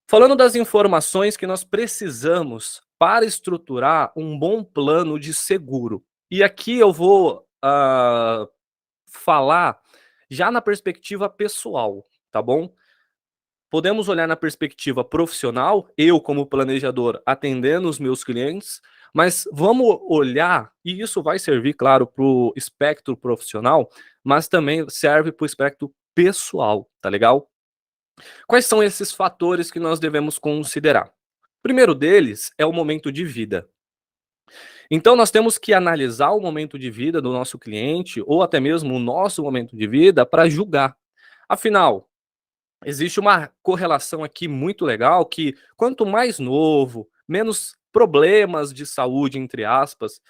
Falando das informações que nós precisamos para estruturar um bom plano de seguro. E aqui eu vou falar já na perspectiva pessoal, tá bom? Podemos olhar na perspectiva profissional, eu como planejador atendendo os meus clientes, mas vamos olhar, e isso vai servir, claro, para o espectro profissional, mas também serve para o espectro pessoal, tá legal? Quais são esses fatores que nós devemos considerar? O primeiro deles é o momento de vida. Então, nós temos que analisar o momento de vida do nosso cliente, ou até mesmo o nosso momento de vida, para julgar. Afinal, existe uma correlação aqui muito legal que quanto mais novo, menos problemas de saúde, entre aspas,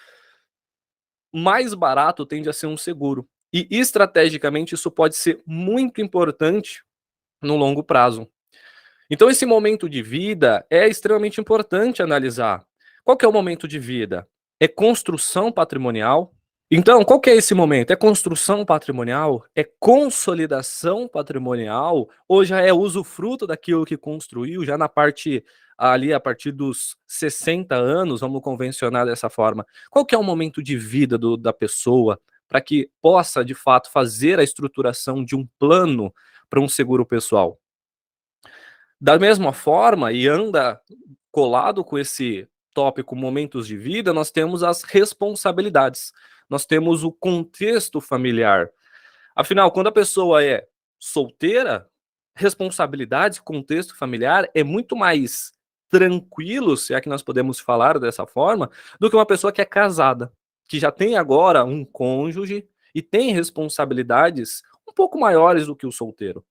mais barato tende a ser um seguro. E estrategicamente isso pode ser muito importante no longo prazo. Então esse momento de vida é extremamente importante analisar. Qual que é o momento de vida? É construção patrimonial? Então, qual que é esse momento? É construção patrimonial? É consolidação patrimonial? Ou já é usufruto daquilo que construiu, já na parte ali a partir dos 60 anos, vamos convencionar dessa forma. Qual que é o momento de vida da pessoa para que possa, de fato, fazer a estruturação de um plano para um seguro pessoal? Da mesma forma, e anda colado com esse tópico momentos de vida, nós temos as responsabilidades, nós temos o contexto familiar. Afinal, quando a pessoa é solteira, responsabilidades, contexto familiar é muito mais tranquilo, se é que nós podemos falar dessa forma, do que uma pessoa que é casada, que já tem agora um cônjuge e tem responsabilidades um pouco maiores do que o solteiro.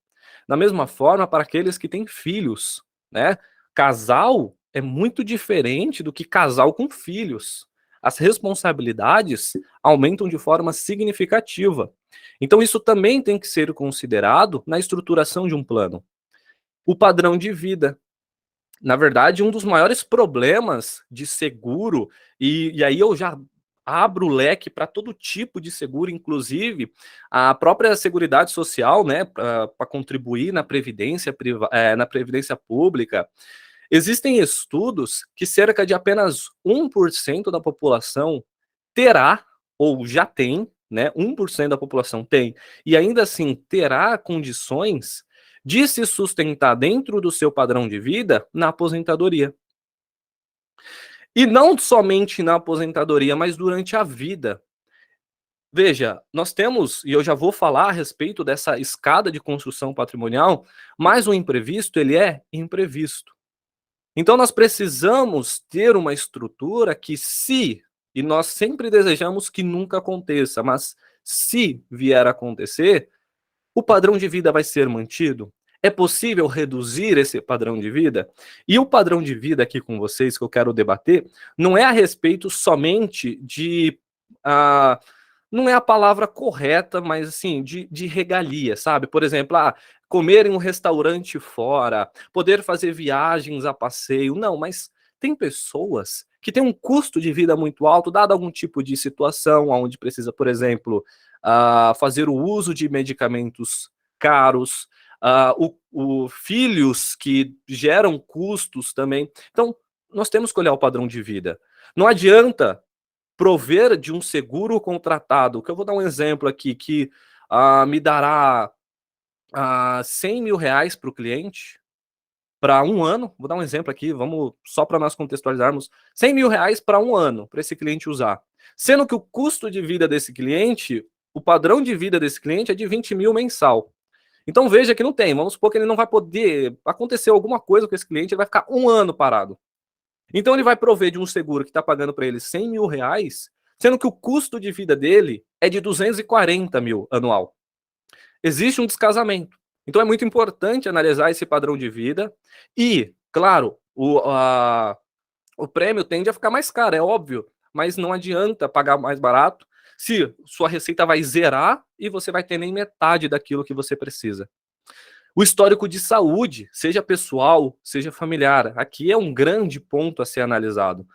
Da mesma forma, para aqueles que têm filhos, né? Casal é muito diferente do que casal com filhos. As responsabilidades aumentam de forma significativa. Então, isso também tem que ser considerado na estruturação de um plano. O padrão de vida. Na verdade, um dos maiores problemas de seguro, e aí eu já abro o leque para todo tipo de seguro, inclusive a própria Seguridade Social, né, para contribuir na previdência, na previdência pública. Existem estudos que cerca de apenas 1% da população terá, ou já tem, né, 1% da população tem, e ainda assim terá condições de se sustentar dentro do seu padrão de vida na aposentadoria. E não somente na aposentadoria, mas durante a vida. Veja, nós temos, e eu já vou falar a respeito dessa escada de construção patrimonial, mas o imprevisto, ele é imprevisto. Então nós precisamos ter uma estrutura que se, e nós sempre desejamos que nunca aconteça, mas se vier a acontecer, o padrão de vida vai ser mantido? É possível reduzir esse padrão de vida? E o padrão de vida aqui com vocês que eu quero debater não é a respeito somente de ah, não é a palavra correta, mas assim, de regalia, sabe? Por exemplo, comer em um restaurante fora, poder fazer viagens a passeio. Não, mas tem pessoas que têm um custo de vida muito alto, dado algum tipo de situação, onde precisa, por exemplo, fazer o uso de medicamentos caros, filhos que geram custos também. Então, nós temos que olhar o padrão de vida. Não adianta prover de um seguro contratado, que eu vou dar um exemplo aqui, que me dará 100 mil reais para o cliente, para um ano, vou dar um exemplo aqui, vamos só para nós contextualizarmos, 100 mil reais para um ano, para esse cliente usar. Sendo que o custo de vida desse cliente, o padrão de vida desse cliente é de 20 mil mensal. Então veja que não tem, vamos supor que ele não vai poder, acontecer alguma coisa com esse cliente, ele vai ficar um ano parado. Então ele vai prover de um seguro que está pagando para ele 100 mil reais, sendo que o custo de vida dele é de 240 mil anual. Existe um descasamento. Então é muito importante analisar esse padrão de vida e, claro, o prêmio tende a ficar mais caro, é óbvio, mas não adianta pagar mais barato se sua receita vai zerar e você vai ter nem metade daquilo que você precisa. O histórico de saúde, seja pessoal, seja familiar, aqui é um grande ponto a ser analisado.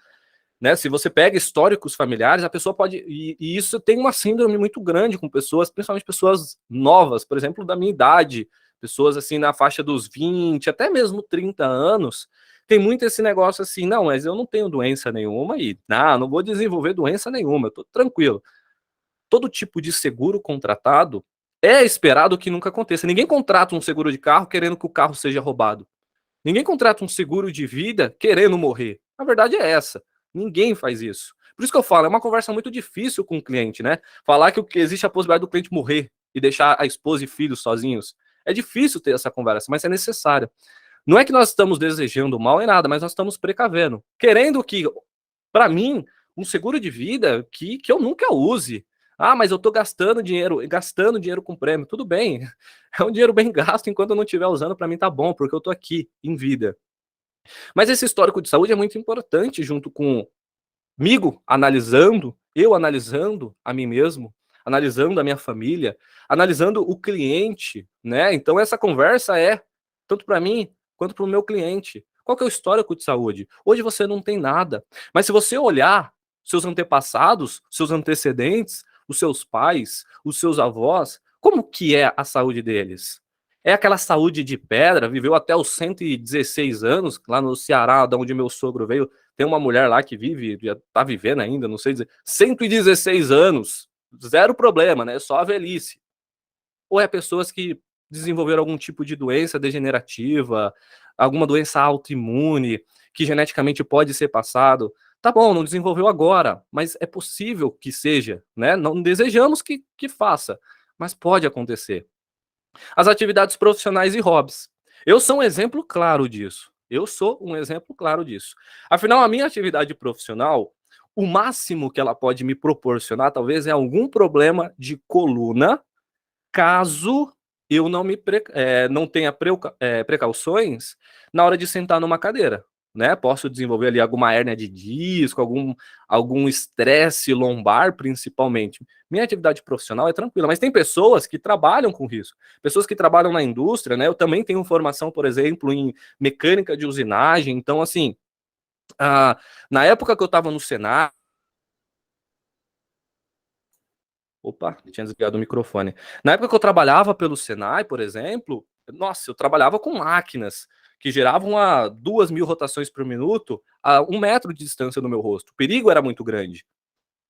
né? Se você pega históricos familiares, a pessoa pode... E isso tem uma síndrome muito grande com pessoas, principalmente pessoas novas, por exemplo, da minha idade, pessoas assim na faixa dos 20, até mesmo 30 anos, tem muito esse negócio assim, não, mas eu não tenho doença nenhuma e não vou desenvolver doença nenhuma, eu tô tranquilo. Todo tipo de seguro contratado é esperado que nunca aconteça. Ninguém contrata um seguro de carro querendo que o carro seja roubado. Ninguém contrata um seguro de vida querendo morrer. A verdade é essa. Ninguém faz isso. Por isso que eu falo, é uma conversa muito difícil com o cliente, né? Falar que existe a possibilidade do cliente morrer e deixar a esposa e filhos sozinhos. É difícil ter essa conversa, mas é necessário. Não é que nós estamos desejando mal em nada, mas nós estamos precavendo. Querendo que, para mim, um seguro de vida que eu nunca use. Ah, mas eu estou gastando dinheiro com prêmio. Tudo bem, é um dinheiro bem gasto, enquanto eu não estiver usando, para mim tá bom, porque eu estou aqui, em vida. Mas esse histórico de saúde é muito importante, junto comigo, eu analisando a mim mesmo, analisando a minha família, analisando o cliente, né? Então essa conversa é tanto para mim quanto para o meu cliente. Qual que é o histórico de saúde? Hoje você não tem nada, mas se você olhar seus antepassados, seus antecedentes, os seus pais, os seus avós, como que é a saúde deles? É aquela saúde de pedra, viveu até os 116 anos, lá no Ceará, de onde meu sogro veio, tem uma mulher lá que vive, já tá vivendo ainda, não sei dizer, 116 anos, zero problema, né? Só a velhice. Ou é pessoas que desenvolveram algum tipo de doença degenerativa, alguma doença autoimune, que geneticamente pode ser passado. Tá bom, não desenvolveu agora, mas é possível que seja, né? Não desejamos que faça, mas pode acontecer. As atividades profissionais e hobbies. Eu sou um exemplo claro disso. Eu sou um exemplo claro disso. Afinal, a minha atividade profissional, o máximo que ela pode me proporcionar, talvez, é algum problema de coluna, caso eu não tenha precauções na hora de sentar numa cadeira. Né? Posso desenvolver ali alguma hérnia de disco, algum estresse lombar, principalmente. Minha atividade profissional é tranquila, mas tem pessoas que trabalham com isso. Pessoas que trabalham na indústria, né? Eu também tenho formação, por exemplo, em mecânica de usinagem. Então, assim, na época que eu estava no Senai, opa, tinha desligado o microfone. Na época que eu trabalhava pelo Senai, por exemplo, nossa, eu trabalhava com máquinas que geravam a 2.000 rotações por minuto a 1 metro de distância do meu rosto. O perigo era muito grande.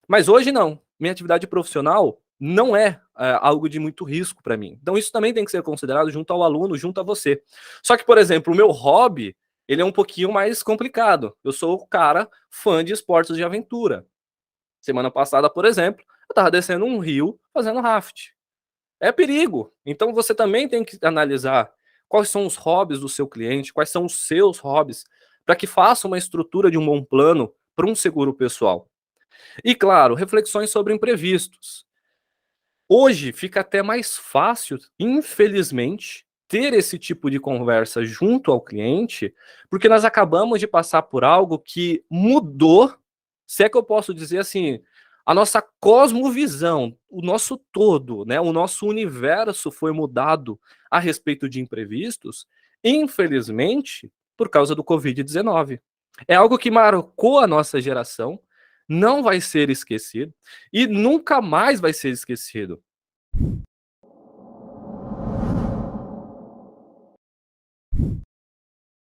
Mas hoje não. Minha atividade profissional não é algo de muito risco para mim. Então isso também tem que ser considerado junto ao aluno, junto a você. Só que, por exemplo, o meu hobby, ele é um pouquinho mais complicado. Eu sou o cara fã de esportes de aventura. Semana passada, por exemplo, eu estava descendo um rio fazendo raft. É perigo. Então você também tem que analisar quais são os hobbies do seu cliente, quais são os seus hobbies, para que faça uma estrutura de um bom plano para um seguro pessoal. E claro, reflexões sobre imprevistos. Hoje fica até mais fácil, infelizmente, ter esse tipo de conversa junto ao cliente, porque nós acabamos de passar por algo que mudou, se é que eu posso dizer assim, a nossa cosmovisão, o nosso todo, né, o nosso universo foi mudado a respeito de imprevistos, infelizmente, por causa do Covid-19. É algo que marcou a nossa geração, não vai ser esquecido e nunca mais vai ser esquecido.